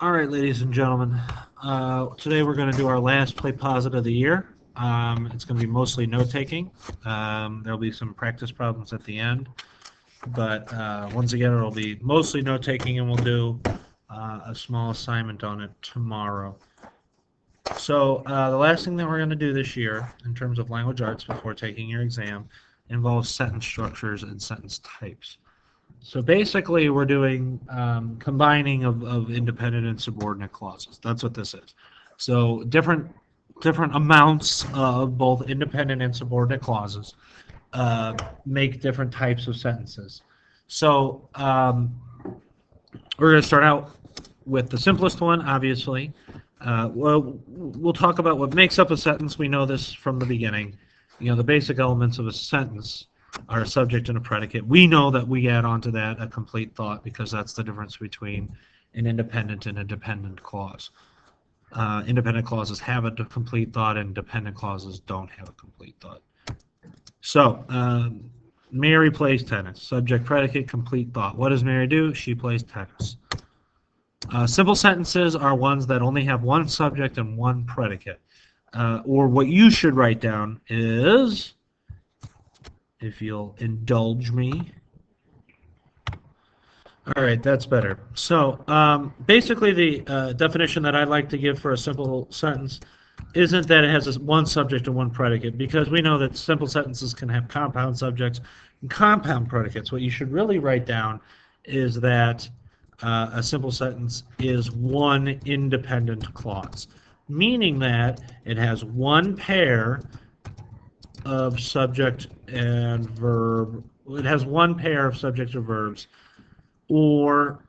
All right, ladies and gentlemen. Today we're going to do our last Play Posit of the year. It's going to be mostly note-taking. There'll be some practice problems at the end, but once again, it'll be mostly note-taking, and we'll do a small assignment on it tomorrow. So the last thing that we're going to do this year, in terms of language arts before taking your exam, involves sentence structures and sentence types. So basically, we're doing combining of independent and subordinate clauses. That's what this is. So different amounts of both independent and subordinate clauses make different types of sentences. So we're going to start out with the simplest one, obviously. We'll talk about what makes up a sentence. We know this from the beginning. You know, the basic elements of a sentence are a subject and a predicate. We know that we add on to that a complete thought because that's the difference between an independent and a dependent clause. Independent clauses have a complete thought and dependent clauses don't have a complete thought. So, Mary plays tennis. Subject, predicate, complete thought. What does Mary do? She plays tennis. Simple sentences are ones that only have one subject and one predicate. Or what you should write down is, if you'll indulge me. All right, that's better. So basically the definition that I like to give for a simple sentence isn't that it has one subject and one predicate, because we know that simple sentences can have compound subjects and compound predicates. What you should really write down is that a simple sentence is one independent clause, meaning that it has one pair of subject and verb. It has one pair of subject or verbs, or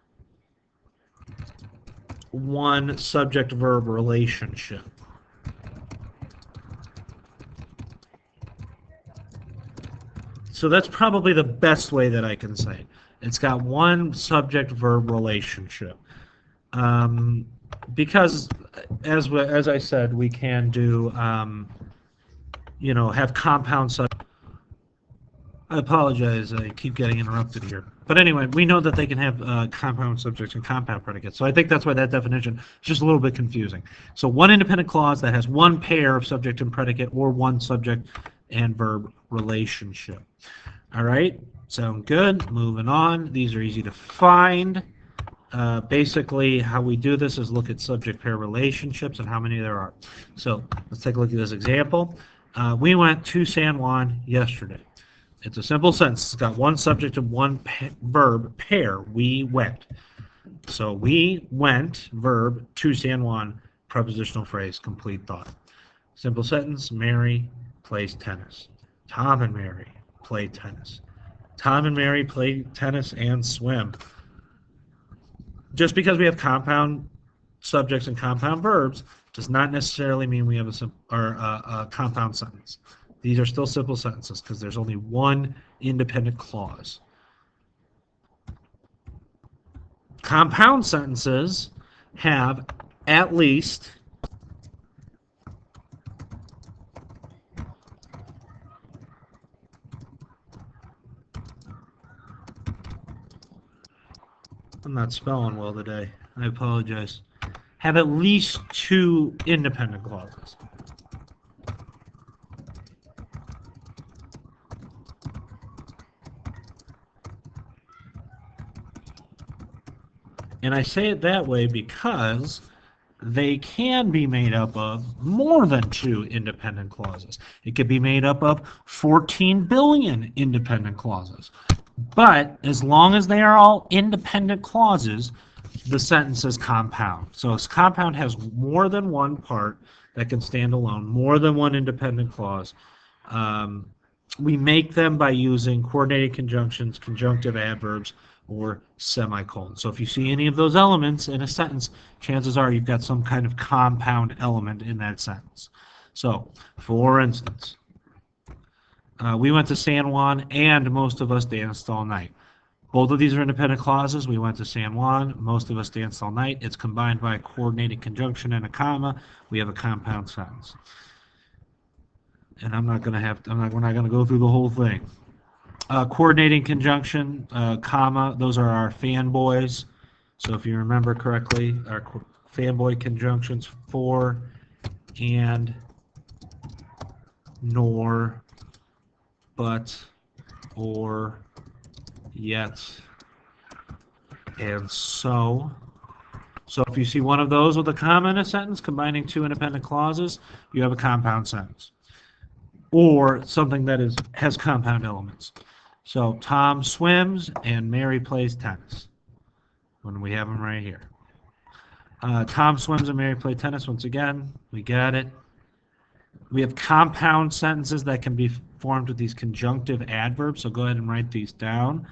one subject-verb relationship. So that's probably the best way that I can say it. It's got one subject-verb relationship. Because, as I said, we can do, have compound subjects. I apologize, I keep getting interrupted here. But anyway, we know that they can have compound subjects and compound predicates. So I think that's why that definition is just a little bit confusing. So one independent clause that has one pair of subject and predicate, or one subject and verb relationship. All right, sound good? Moving on. These are easy to find. Basically, how we do this is look at subject-pair relationships and how many there are. So let's take a look at this example. We went to San Juan yesterday. It's a simple sentence. It's got one subject and one verb pair. We went. So we went, verb, to San Juan, prepositional phrase, complete thought. Simple sentence, Mary plays tennis. Tom and Mary play tennis. Tom and Mary play tennis and swim. Just because we have compound subjects and compound verbs does not necessarily mean we have a compound sentence. These are still simple sentences because there's only one independent clause. Compound sentences have at least I'm not spelling well today. I apologize. Have at least two independent clauses. And I say it that way because they can be made up of more than two independent clauses. It could be made up of 14 billion independent clauses. But as long as they are all independent clauses, the sentence is compound. So compound has more than one part that can stand alone, more than one independent clause. We make them by using coordinated conjunctions, conjunctive adverbs, or semicolons. So if you see any of those elements in a sentence, chances are you've got some kind of compound element in that sentence. So, for instance, we went to San Juan and most of us danced all night. Both of these are independent clauses. We went to San Juan, most of us danced all night. It's combined by a coordinated conjunction and a comma. We have a compound sentence. And we're not going to go through the whole thing. Coordinating conjunction, comma, those are our fanboys. So if you remember correctly, our fanboy conjunctions for, and, nor, but, or, yet, and so. So if you see one of those with a comma in a sentence combining two independent clauses, you have a compound sentence. Or something that has compound elements. So Tom swims and Mary plays tennis. When we have them right here. Tom swims and Mary play tennis. Once again, we got it. We have compound sentences that can be formed with these conjunctive adverbs. So go ahead and write these down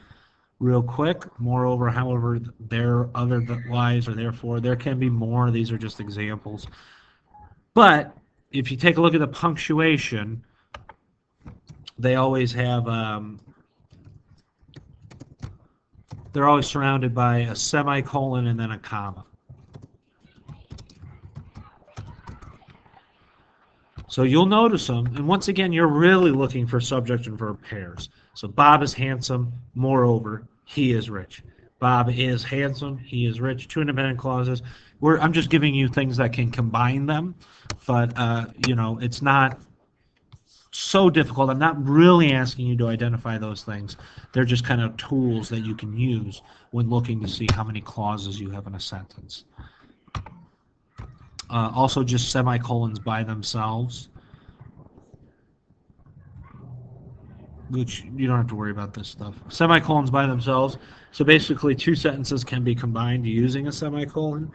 real quick. Moreover, however, there, otherwise, or therefore, there can be more. These are just examples. But if you take a look at the punctuation, they always have, they're always surrounded by a semicolon and then a comma. So you'll notice them, and once again, you're really looking for subject and verb pairs. So Bob is handsome, moreover, he is rich. Bob is handsome, he is rich, two independent clauses. I'm just giving you things that can combine them, but it's not so difficult. I'm not really asking you to identify those things. They're just kind of tools that you can use when looking to see how many clauses you have in a sentence. Also, just semicolons by themselves, which you don't have to worry about this stuff. Semicolons by themselves. So basically, two sentences can be combined using a semicolon.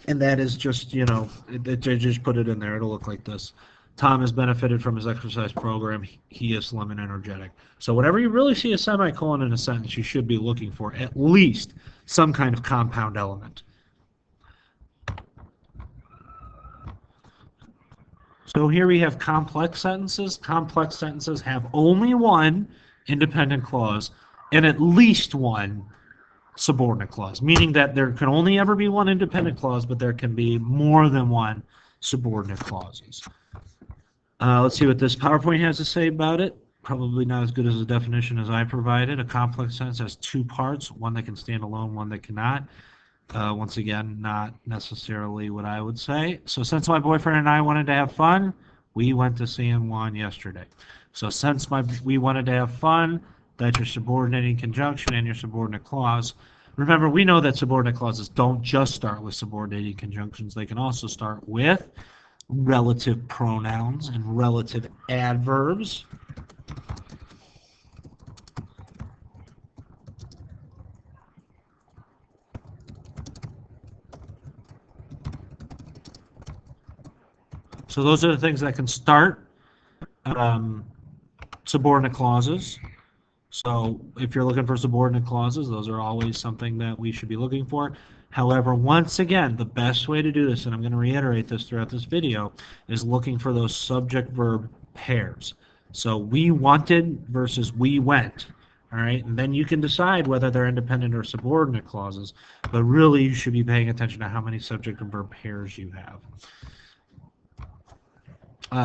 And that is just, just put it in there. It'll look like this. Tom has benefited from his exercise program. He is slim and energetic. So whenever you really see a semicolon in a sentence, you should be looking for at least some kind of compound element. So here we have complex sentences. Complex sentences have only one independent clause and at least one subordinate clause, meaning that there can only ever be one independent clause, but there can be more than one subordinate clauses. Let's see what this PowerPoint has to say about it. Probably not as good as a definition as I provided. A complex sentence has two parts, one that can stand alone, one that cannot. Once again, not necessarily what I would say. So since my boyfriend and I wanted to have fun, we went to San Juan yesterday. So since we wanted to have fun, that's your subordinating conjunction and your subordinate clause. Remember, we know that subordinate clauses don't just start with subordinating conjunctions. They can also start with relative pronouns and relative adverbs. So those are the things that can start subordinate clauses. So if you're looking for subordinate clauses, those are always something that we should be looking for. However, once again, the best way to do this, and I'm going to reiterate this throughout this video, is looking for those subject-verb pairs. So we wanted versus we went. All right, and then you can decide whether they're independent or subordinate clauses, but really you should be paying attention to how many subject and verb pairs you have.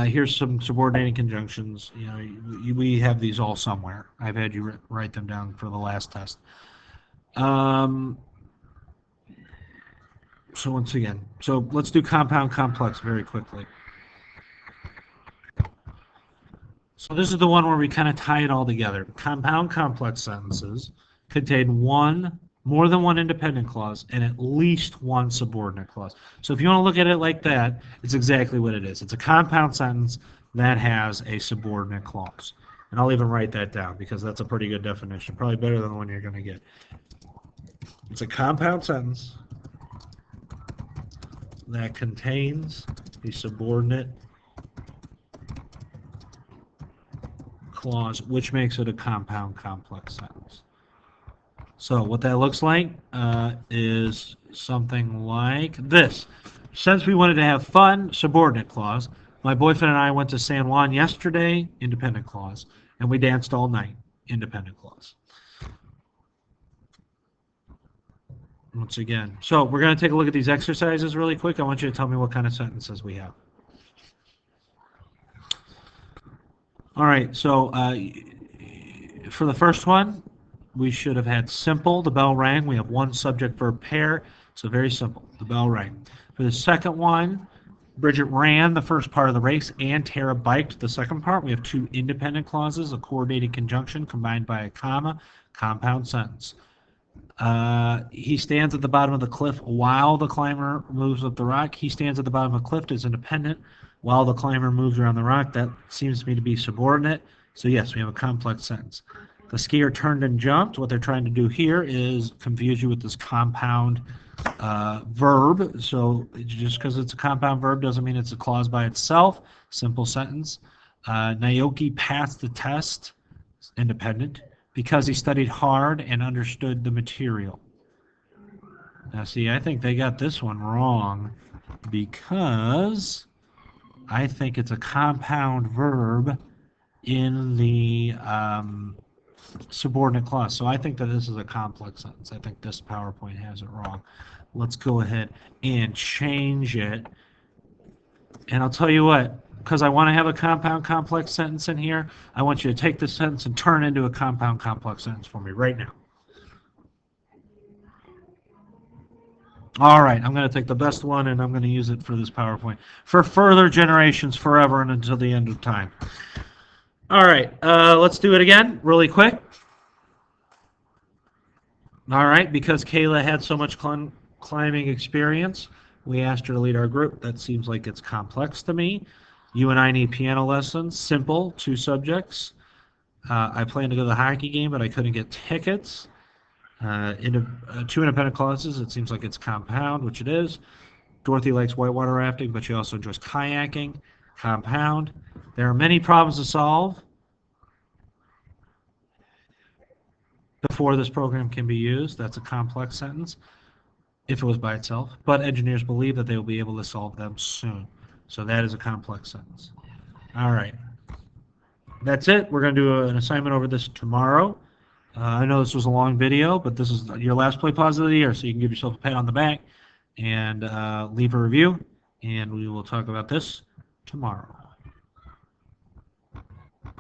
Here's some subordinating conjunctions. We have these all somewhere. I've had you write them down for the last test. So once again, let's do compound complex very quickly. So this is the one where we kind of tie it all together. Compound complex sentences contain more than one independent clause and at least one subordinate clause. So if you want to look at it like that, it's exactly what it is. It's a compound sentence that has a subordinate clause. And I'll even write that down because that's a pretty good definition, probably better than the one you're going to get. It's a compound sentence that contains a subordinate clause, which makes it a compound complex sentence. So what that looks like is something like this. Since we wanted to have fun, subordinate clause. My boyfriend and I went to San Juan yesterday, independent clause. And we danced all night, independent clause. Once again. So we're going to take a look at these exercises really quick. I want you to tell me what kind of sentences we have. All right, so for the first one, we should have had simple. The bell rang. We have one subject verb pair, so very simple. The bell rang. For the second one, Bridget ran the first part of the race and Tara biked the second part. We have two independent clauses, a coordinated conjunction combined by a comma, compound sentence. He stands at the bottom of the cliff while the climber moves up the rock. He stands at the bottom of the cliff is independent while the climber moves around the rock. That seems to me to be subordinate. So yes, we have a complex sentence. The skier turned and jumped. What they're trying to do here is confuse you with this compound verb. So just because it's a compound verb doesn't mean it's a clause by itself. Simple sentence. Naoki passed the test, independent, because he studied hard and understood the material. Now see, I think they got this one wrong because I think it's a compound verb in the subordinate clause. So I think that this is a complex sentence. I think this PowerPoint has it wrong. Let's go ahead and change it. And I'll tell you what, because I want to have a compound complex sentence in here, I want you to take this sentence and turn it into a compound complex sentence for me right now. All right, I'm going to take the best one and I'm going to use it for this PowerPoint for further generations, forever and until the end of time. All right, let's do it again really quick. All right, because Kayla had so much climbing experience, we asked her to lead our group. That seems like it's complex to me. You and I need piano lessons. Simple, 2 subjects. I planned to go to the hockey game, but I couldn't get tickets. 2 independent clauses. It seems like it's compound, which it is. Dorothy likes whitewater rafting, but she also enjoys kayaking. Compound. There are many problems to solve before this program can be used. That's a complex sentence if it was by itself. But engineers believe that they will be able to solve them soon. So that is a complex sentence. All right. That's it. We're going to do an assignment over this tomorrow. I know this was a long video, but this is your last play positive of the year, so you can give yourself a pat on the back and leave a review, and we will talk about this tomorrow.